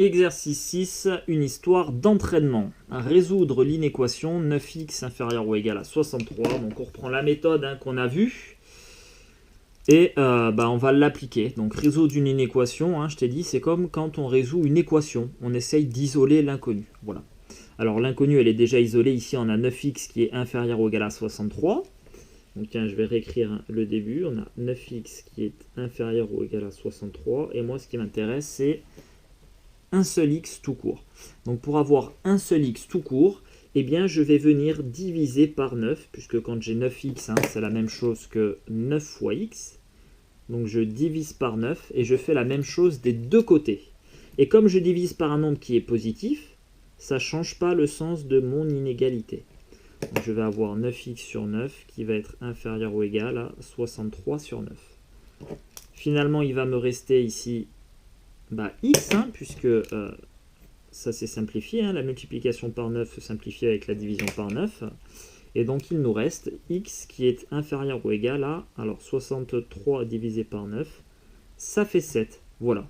Exercice 6, une histoire d'entraînement. Résoudre l'inéquation 9x inférieur ou égal à 63. Donc on reprend la méthode qu'on a vue et on va l'appliquer. Donc résoudre une inéquation, je t'ai dit, c'est comme quand on résout une équation. On essaye d'isoler l'inconnu. Voilà. Alors l'inconnu, elle est déjà isolée. Ici, on a 9x qui est inférieur ou égal à 63. Donc tiens, je vais réécrire le début. On a 9x qui est inférieur ou égal à 63. Et moi, ce qui m'intéresse, c'est un seul x tout court. Donc pour avoir un seul x tout court, eh bien je vais venir diviser par 9, puisque quand j'ai 9x, c'est la même chose que 9 fois x. Donc je divise par 9 et je fais la même chose des deux côtés. Et comme je divise par un nombre qui est positif, ça ne change pas le sens de mon inégalité. Donc je vais avoir 9x sur 9 qui va être inférieur ou égal à 63 sur 9. Finalement, il va me rester ici x, puisque ça s'est simplifié, la multiplication par 9 se simplifie avec la division par 9, et donc il nous reste x qui est inférieur ou égal à, alors 63 divisé par 9, ça fait 7, voilà.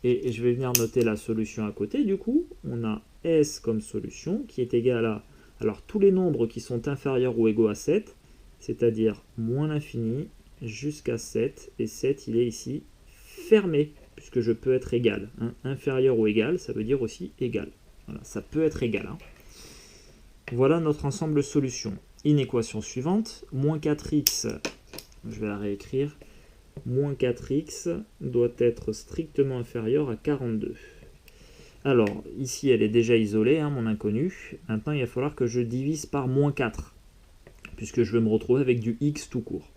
Et je vais venir noter la solution à côté, du coup, on a s comme solution, qui est égal à, alors tous les nombres qui sont inférieurs ou égaux à 7, c'est-à-dire moins l'infini jusqu'à 7, et 7 il est ici fermé, puisque je peux être égal. Inférieur ou égal, ça veut dire aussi égal. Voilà, ça peut être égal. Voilà notre ensemble solution. Inéquation suivante, moins 4x, je vais la réécrire, moins 4x doit être strictement inférieur à 42. Alors, ici, elle est déjà isolée, mon inconnu. Maintenant, il va falloir que je divise par moins 4, puisque je vais me retrouver avec du x tout court.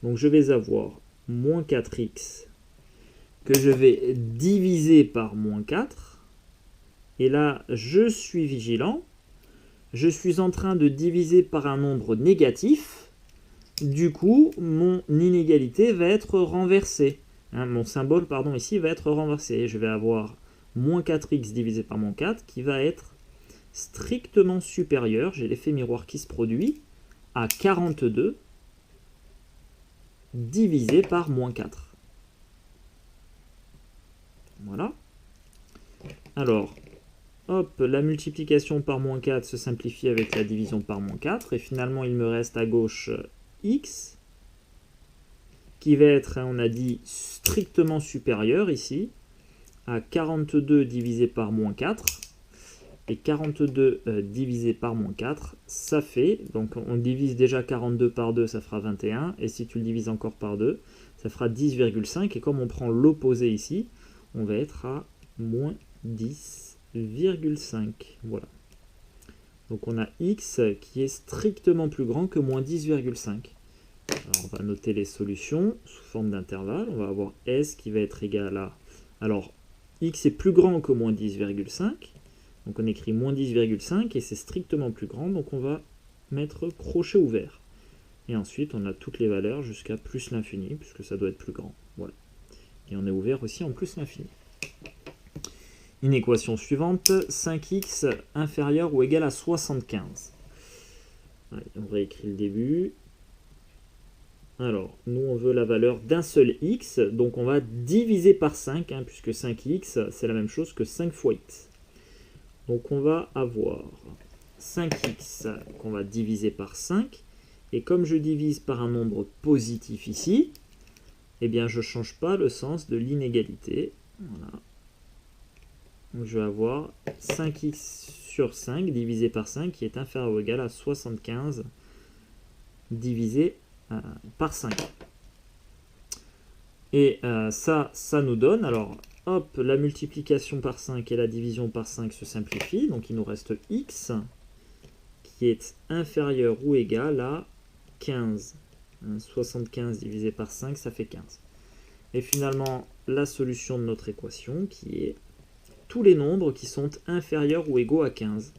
Donc, je vais avoir moins 4x que je vais diviser par moins 4. Et là, je suis vigilant. Je suis en train de diviser par un nombre négatif. Du coup, mon inégalité va être renversée. Mon symbole, ici, va être renversé. Je vais avoir moins 4x divisé par moins 4 qui va être strictement supérieur, j'ai l'effet miroir qui se produit, à 42 divisé par moins 4. Voilà. Alors, hop, la multiplication par moins 4 se simplifie avec la division par moins 4. Et finalement, il me reste à gauche x, qui va être, on a dit, strictement supérieur ici, à 42 divisé par moins 4. Et 42 divisé par moins 4, ça fait, donc on divise déjà 42 par 2, ça fera 21. Et si tu le divises encore par 2, ça fera 10,5. Et comme on prend l'opposé ici, on va être à moins 10,5. Voilà. Donc on a x qui est strictement plus grand que moins 10,5. Alors on va noter les solutions sous forme d'intervalle. On va avoir s qui va être égal à... Alors, x est plus grand que moins 10,5. Donc on écrit moins 10,5 et c'est strictement plus grand. Donc on va mettre crochet ouvert. Et ensuite on a toutes les valeurs jusqu'à plus l'infini, puisque ça doit être plus grand. Voilà. Et on est ouvert aussi en plus l'infini. Une équation suivante, 5x inférieur ou égal à 75. Allez, on réécrit le début. Alors, nous on veut la valeur d'un seul x, donc on va diviser par 5, puisque 5x c'est la même chose que 5 fois x. Donc on va avoir 5x qu'on va diviser par 5, et comme je divise par un nombre positif ici, eh bien je ne change pas le sens de l'inégalité. Voilà. Donc je vais avoir 5x sur 5 divisé par 5 qui est inférieur ou égal à 75 divisé par 5. Et ça nous donne, alors hop, la multiplication par 5 et la division par 5 se simplifient, donc il nous reste x qui est inférieur ou égal à 15. 75 divisé par 5, ça fait 15. Et finalement, la solution de notre équation qui est tous les nombres qui sont inférieurs ou égaux à 15.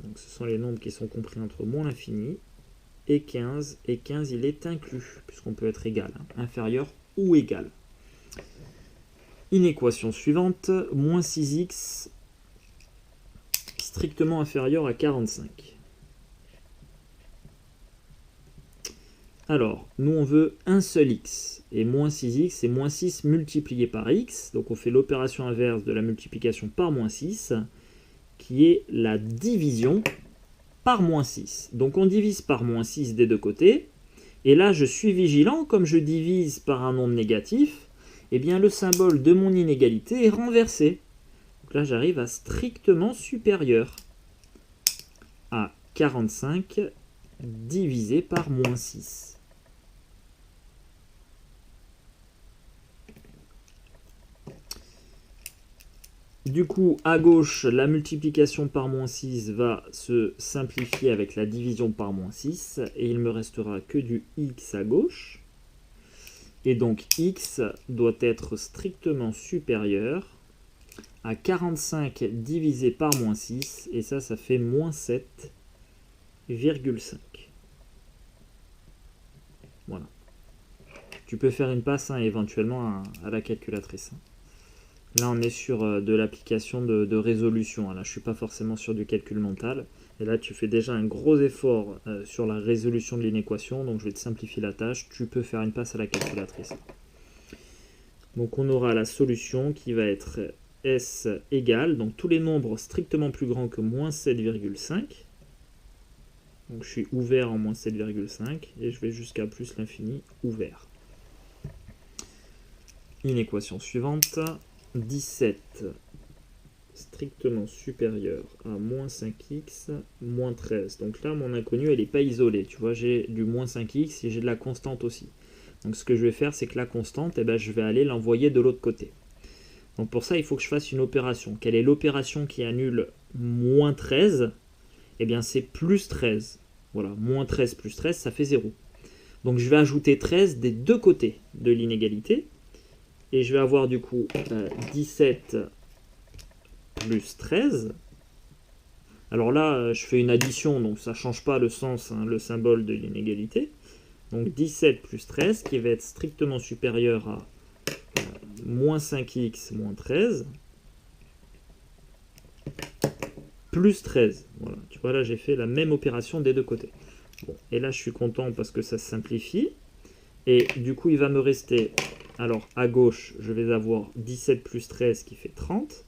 Donc ce sont les nombres qui sont compris entre moins l'infini et 15 il est inclus, puisqu'on peut être égal, inférieur ou égal. Une équation suivante, moins 6x strictement inférieur à 45. Alors, nous on veut un seul x, et moins 6x, c'est moins 6 multiplié par x, donc on fait l'opération inverse de la multiplication par moins 6, qui est la division par moins 6. Donc on divise par moins 6 des deux côtés, et là je suis vigilant, comme je divise par un nombre négatif, eh bien le symbole de mon inégalité est renversé. Donc là j'arrive à strictement supérieur à 45 divisé par moins 6. Du coup, à gauche, la multiplication par moins 6 va se simplifier avec la division par moins 6, et il me restera que du x à gauche. Et donc x doit être strictement supérieur à 45 divisé par moins 6, et ça fait moins 7,5. Voilà. Tu peux faire une passe éventuellement à la calculatrice. Là, on est sur de l'application de résolution. Là, je ne suis pas forcément sur du calcul mental. Et là, tu fais déjà un gros effort sur la résolution de l'inéquation. Donc, je vais te simplifier la tâche. Tu peux faire une passe à la calculatrice. Donc, on aura la solution qui va être S égale, donc tous les nombres strictement plus grands que moins 7,5. Donc, je suis ouvert en moins 7,5. Et je vais jusqu'à plus l'infini ouvert. Inéquation suivante. 17 strictement supérieur à moins 5x moins 13. Donc là, mon inconnu, elle n'est pas isolée. Tu vois, j'ai du moins 5x et j'ai de la constante aussi. Donc ce que je vais faire, c'est que la constante, eh ben, je vais aller l'envoyer de l'autre côté. Donc pour ça, il faut que je fasse une opération. Quelle est l'opération qui annule moins 13? Eh bien, c'est plus 13. Voilà, moins 13 plus 13, ça fait 0. Donc je vais ajouter 13 des deux côtés de l'inégalité. Et je vais avoir du coup 17 plus 13. Alors là, je fais une addition, donc ça ne change pas le sens, le symbole de l'inégalité. Donc 17 plus 13 qui va être strictement supérieur à moins 5x moins 13 plus 13. Voilà, tu vois là j'ai fait la même opération des deux côtés. Bon, et là je suis content parce que ça se simplifie. Et du coup il va me rester... Alors, à gauche, je vais avoir 17 plus 13 qui fait 30,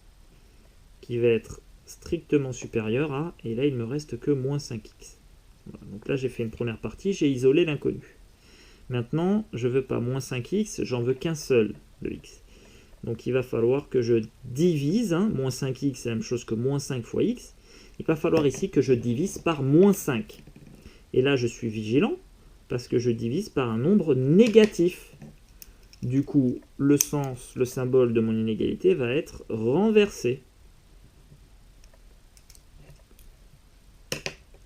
qui va être strictement supérieur à, et là, il ne me reste que moins 5x. Voilà, donc là, j'ai fait une première partie, j'ai isolé l'inconnu. Maintenant, je ne veux pas moins 5x, j'en veux qu'un seul de x. Donc, il va falloir que je divise, moins 5x, c'est la même chose que moins 5 fois x. Il va falloir ici que je divise par moins 5. Et là, je suis vigilant, parce que je divise par un nombre négatif. Du coup, le symbole de mon inégalité va être renversé.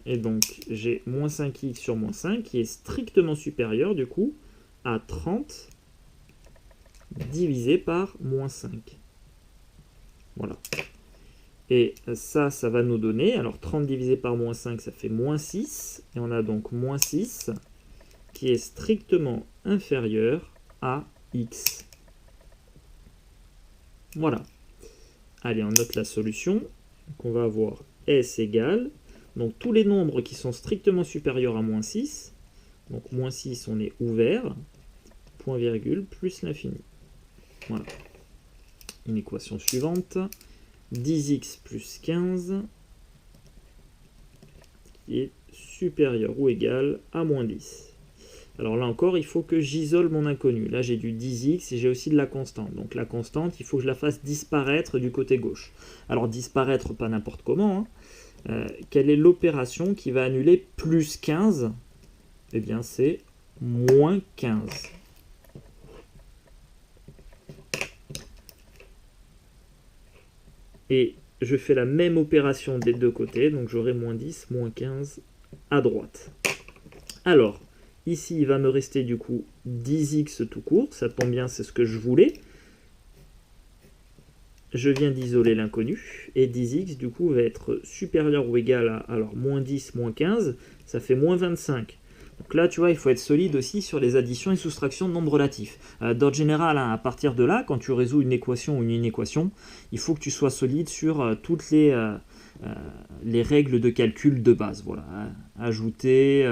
Et donc, j'ai moins 5x sur moins 5 qui est strictement supérieur, du coup, à 30 divisé par moins 5. Voilà. Et ça va nous donner, alors 30 divisé par moins 5, ça fait moins 6. Et on a donc moins 6 qui est strictement inférieur à x. Voilà. Allez, on note la solution. Donc on va avoir S égale, donc tous les nombres qui sont strictement supérieurs à moins 6, donc moins 6 on est ouvert, point virgule, plus l'infini. Voilà. Une équation suivante, 10x plus 15, qui est supérieur ou égal à moins 10. Alors là encore, il faut que j'isole mon inconnu. Là, j'ai du 10x et j'ai aussi de la constante. Donc la constante, il faut que je la fasse disparaître du côté gauche. Alors disparaître, pas n'importe comment. Quelle est l'opération qui va annuler plus 15? Eh bien, c'est moins 15. Et je fais la même opération des deux côtés. Donc j'aurai moins 10, moins 15 à droite. Alors, ici, il va me rester du coup 10x tout court. Ça tombe bien, c'est ce que je voulais. Je viens d'isoler l'inconnu. Et 10x, du coup, va être supérieur ou égal à alors, moins 10, moins 15. Ça fait moins 25. Donc là, tu vois, il faut être solide aussi sur les additions et soustractions de nombres relatifs. D'ordre général, à partir de là, quand tu résous une équation ou une inéquation, il faut que tu sois solide sur toutes les règles de calcul de base. Voilà. Ajouter...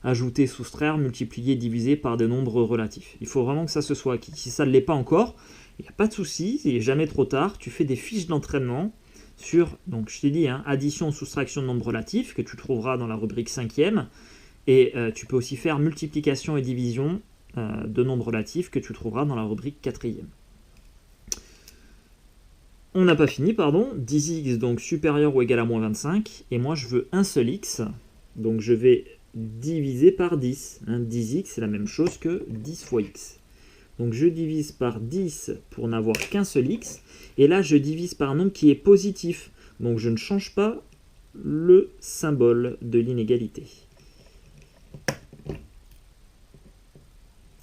ajouter, soustraire, multiplier, diviser par des nombres relatifs. Il faut vraiment que ça se soit acquis. Si ça ne l'est pas encore, il n'y a pas de souci, il n'est jamais trop tard. Tu fais des fiches d'entraînement sur, donc je t'ai dit, addition, soustraction de nombres relatifs, que tu trouveras dans la rubrique 5e. Et tu peux aussi faire multiplication et division de nombres relatifs, que tu trouveras dans la rubrique 4e. On n'a pas fini, pardon. 10x donc supérieur ou égal à moins 25. Et moi, je veux un seul x. Donc, je vais diviser par 10. 10x, c'est la même chose que 10 fois x. Donc, je divise par 10 pour n'avoir qu'un seul x. Et là, je divise par un nombre qui est positif. Donc, je ne change pas le symbole de l'inégalité.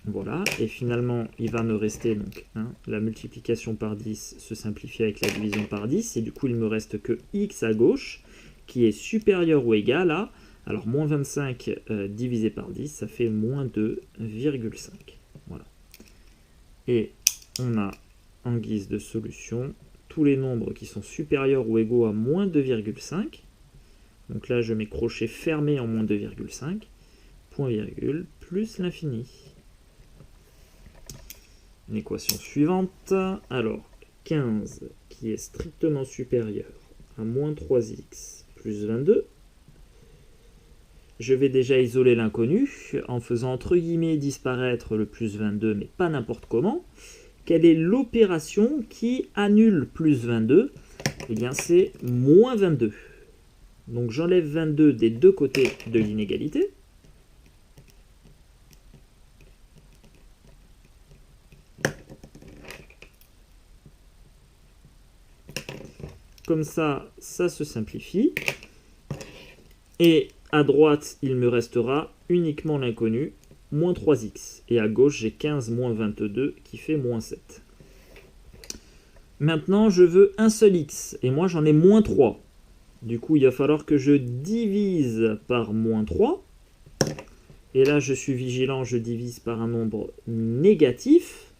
Voilà, et finalement, il va me rester donc la multiplication par 10 se simplifie avec la division par 10, et du coup, il me reste que x à gauche, qui est supérieur ou égal à, alors moins 25 divisé par 10, ça fait moins 2,5. Voilà. Et on a, en guise de solution, tous les nombres qui sont supérieurs ou égaux à moins 2,5. Donc là, je mets crochet fermé en moins 2,5, point virgule, plus l'infini. Une équation suivante, alors 15 qui est strictement supérieur à moins 3x plus 22, je vais déjà isoler l'inconnu en faisant entre guillemets disparaître le plus 22 mais pas n'importe comment. Quelle est l'opération qui annule plus 22? Eh bien c'est moins 22. Donc j'enlève 22 des deux côtés de l'inégalité. Comme ça, ça se simplifie. Et à droite, il me restera uniquement l'inconnu, moins 3x. Et à gauche, j'ai 15 moins 22 qui fait moins 7. Maintenant, je veux un seul x. Et moi, j'en ai moins 3. Du coup, il va falloir que je divise par moins 3. Et là, je suis vigilant, je divise par un nombre négatif.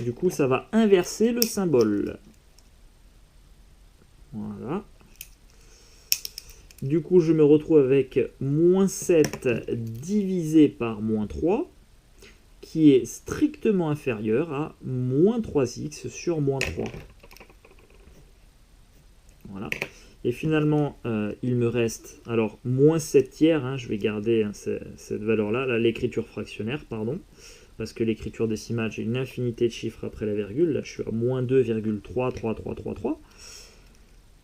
Du coup, ça va inverser le symbole. Voilà. Du coup, je me retrouve avec moins 7 divisé par moins 3, qui est strictement inférieur à moins 3x sur moins 3. Voilà. Et finalement, il me reste, alors, moins 7 tiers, je vais garder cette valeur-là, là, l'écriture fractionnaire, pardon, parce que l'écriture décimale, j'ai une infinité de chiffres après la virgule, là je suis à moins 2,33333.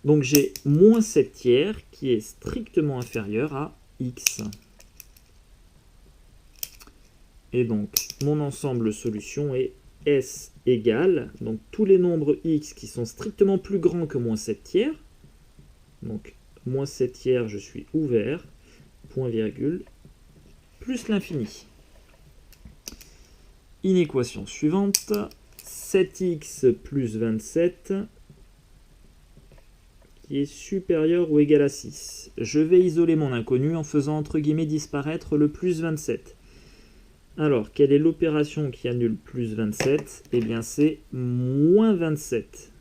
Donc j'ai moins 7 tiers qui est strictement inférieur à x. Et donc mon ensemble solution est S égale, donc tous les nombres x qui sont strictement plus grands que moins 7 tiers, donc moins 7 tiers je suis ouvert, point virgule, plus l'infini. Inéquation suivante, 7x plus 27 qui est supérieur ou égal à 6. Je vais isoler mon inconnu en faisant entre guillemets disparaître le plus 27. Alors, quelle est l'opération qui annule plus 27? Eh bien, c'est moins 27.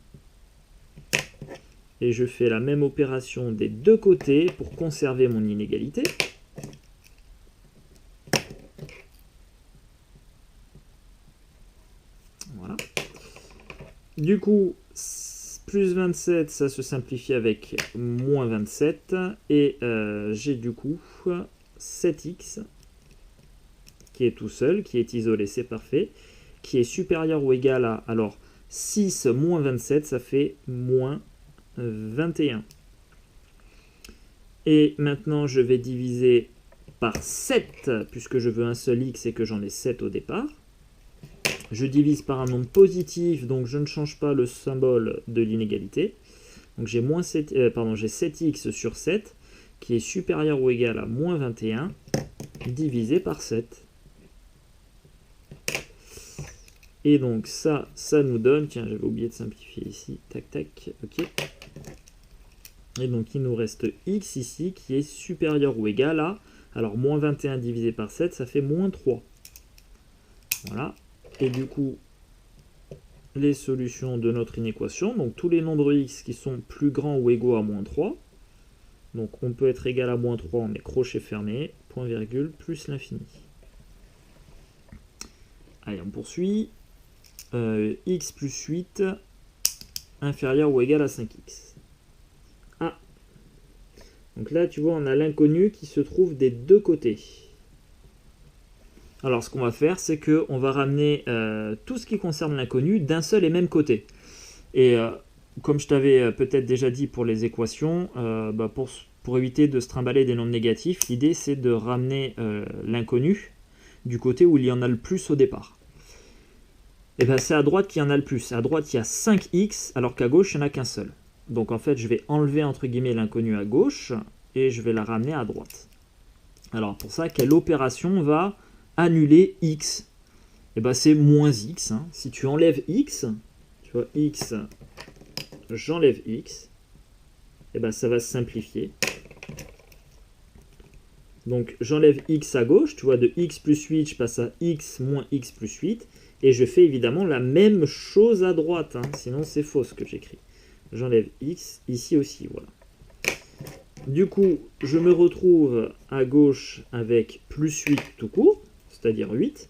Et je fais la même opération des deux côtés pour conserver mon inégalité. Voilà. Du coup, plus 27, ça se simplifie avec moins 27. Et j'ai du coup 7x qui est tout seul, qui est isolé, c'est parfait, qui est supérieur ou égal à, alors 6 moins 27, ça fait moins 21. Et maintenant, je vais diviser par 7, puisque je veux un seul x et que j'en ai 7 au départ. Je divise par un nombre positif, donc je ne change pas le symbole de l'inégalité. Donc j'ai j'ai 7x sur 7, qui est supérieur ou égal à moins 21, divisé par 7. Et donc ça nous donne, tiens, j'avais oublié de simplifier ici, tac, tac, ok. Et donc il nous reste x ici, qui est supérieur ou égal à, alors moins 21 divisé par 7, ça fait moins 3. Voilà. Et du coup, les solutions de notre inéquation, donc tous les nombres x qui sont plus grands ou égaux à moins 3, donc on peut être égal à moins 3, on met crochet fermé, point virgule, plus l'infini. Allez, on poursuit. X plus 8 inférieur ou égal à 5x. Ah. Donc là, tu vois, on a l'inconnu qui se trouve des deux côtés. Alors, ce qu'on va faire, c'est qu'on va ramener tout ce qui concerne l'inconnu d'un seul et même côté. Et comme je t'avais peut-être déjà dit pour les équations, pour éviter de se trimballer des nombres négatifs, l'idée c'est de ramener l'inconnu du côté où il y en a le plus au départ. Et bien c'est à droite qu'il y en a le plus. À droite il y a 5x alors qu'à gauche il n'y en a qu'un seul. Donc en fait je vais enlever entre guillemets l'inconnu à gauche et je vais la ramener à droite. Alors pour ça, quelle opération va annuler x? Et ben c'est moins x. Hein. Si tu enlèves x, tu vois x, j'enlève x, et ben ça va se simplifier. Donc j'enlève x à gauche, tu vois, de x plus 8, je passe à x moins x plus 8. Et je fais évidemment la même chose à droite, hein, sinon c'est faux ce que j'écris. J'enlève x, ici aussi, voilà. Du coup, je me retrouve à gauche avec plus 8 tout court, c'est-à-dire 8,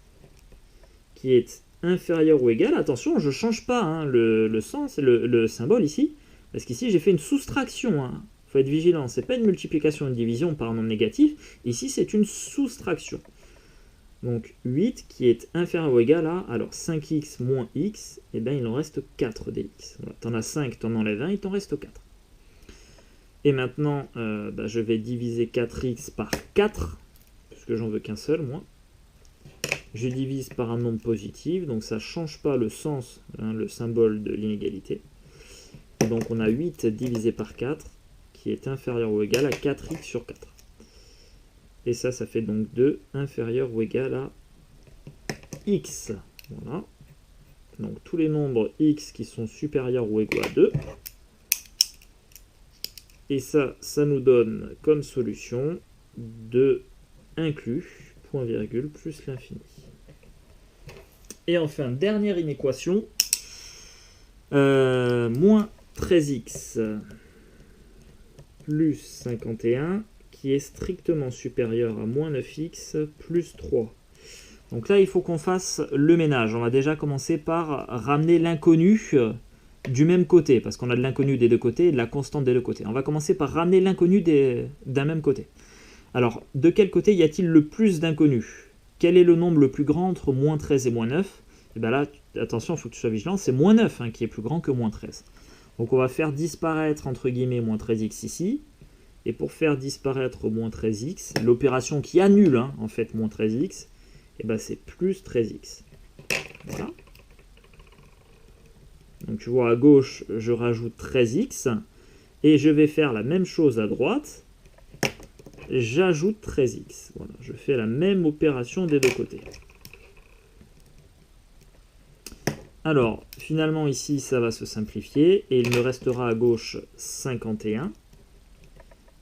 qui est inférieur ou égal. Attention, je ne change pas hein, le sens, le symbole ici, parce qu'ici j'ai fait une soustraction. Hein. Faut être vigilant, c'est pas une multiplication ou une division par un nombre négatif, ici c'est une soustraction. Donc 8 qui est inférieur ou égal à, alors 5x moins x, et bien il en reste 4 dx. Voilà, tu en as 5, tu en enlèves 1, il t'en reste 4. Et maintenant, je vais diviser 4x par 4, puisque j'en veux qu'un seul, moi. Je divise par un nombre positif, donc ça ne change pas le sens, hein, le symbole de l'inégalité. Donc on a 8 divisé par 4, qui est inférieur ou égal à 4x sur 4. Et ça fait donc 2 inférieur ou égal à x. Voilà. Donc tous les nombres x qui sont supérieurs ou égaux à 2. Et ça nous donne comme solution 2 inclus, point virgule, plus l'infini. Et enfin, dernière inéquation, moins 13x plus 51, qui est strictement supérieur à moins 9x plus 3. Donc là, il faut qu'on fasse le ménage. On va déjà commencer par ramener l'inconnu du même côté, parce qu'on a de l'inconnu des deux côtés et de la constante des deux côtés. On va commencer par ramener l'inconnu d'un même côté. Alors, de quel côté y a-t-il le plus d'inconnus? Quel est le nombre le plus grand entre moins 13 et moins 9? Et bien là, attention, il faut que tu sois vigilant, c'est moins 9 hein, qui est plus grand que moins 13. Donc on va faire disparaître, entre guillemets, moins 13x ici. Et pour faire disparaître moins 13x, l'opération qui annule hein, en fait moins 13x, et ben c'est plus 13x. Voilà. Donc tu vois à gauche, je rajoute 13x, et je vais faire la même chose à droite, j'ajoute 13x. Voilà, je fais la même opération des deux côtés. Alors, finalement ici, ça va se simplifier, et il me restera à gauche 51,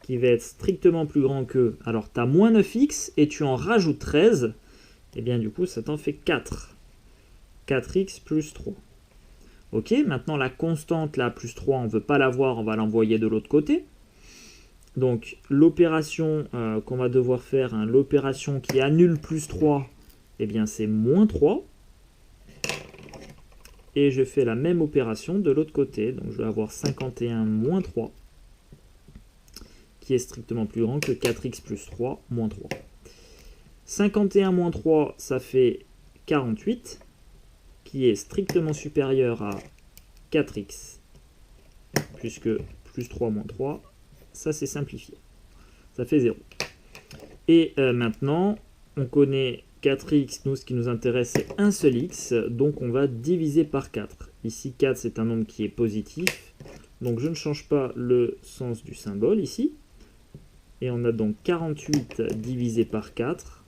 qui va être strictement plus grand que... Alors, tu as moins 9x, et tu en rajoutes 13, et bien du coup, ça t'en fait 4. 4x plus 3. Ok, maintenant la constante, là, plus 3, on ne veut pas l'avoir, on va l'envoyer de l'autre côté. Donc, l'opération qu'on va devoir faire, hein, l'opération qui annule plus 3, eh bien, c'est moins 3. Et je fais la même opération de l'autre côté. Donc, je vais avoir 51 moins 3, qui est strictement plus grand que 4x plus 3 moins 3. 51 moins 3, ça fait 48, qui est strictement supérieur à 4x, puisque plus 3 moins 3, ça c'est simplifié. Ça fait 0. Et maintenant, on connaît 4x, nous ce qui nous intéresse c'est un seul x, donc on va diviser par 4. Ici 4 c'est un nombre qui est positif, donc je ne change pas le sens du symbole ici. Et on a donc 48 divisé par 4,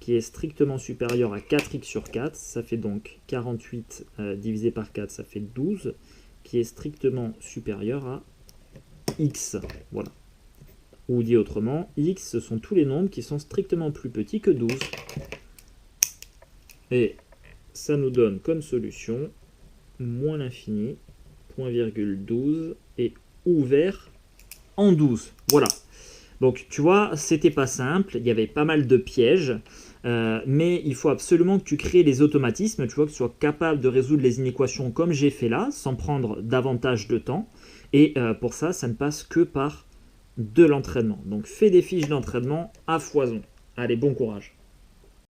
qui est strictement supérieur à 4x sur 4. Ça fait donc 48 divisé par 4, ça fait 12, qui est strictement supérieur à x. Voilà. Ou dit autrement, x, ce sont tous les nombres qui sont strictement plus petits que 12. Et ça nous donne comme solution moins l'infini, point virgule 12, et ouvert en 12. Voilà. Donc tu vois, c'était pas simple, il y avait pas mal de pièges, mais il faut absolument que tu crées les automatismes, tu vois, que tu sois capable de résoudre les inéquations comme j'ai fait là, sans prendre davantage de temps. Et pour ça, ça ne passe que par de l'entraînement. Donc fais des fiches d'entraînement à foison. Allez, bon courage.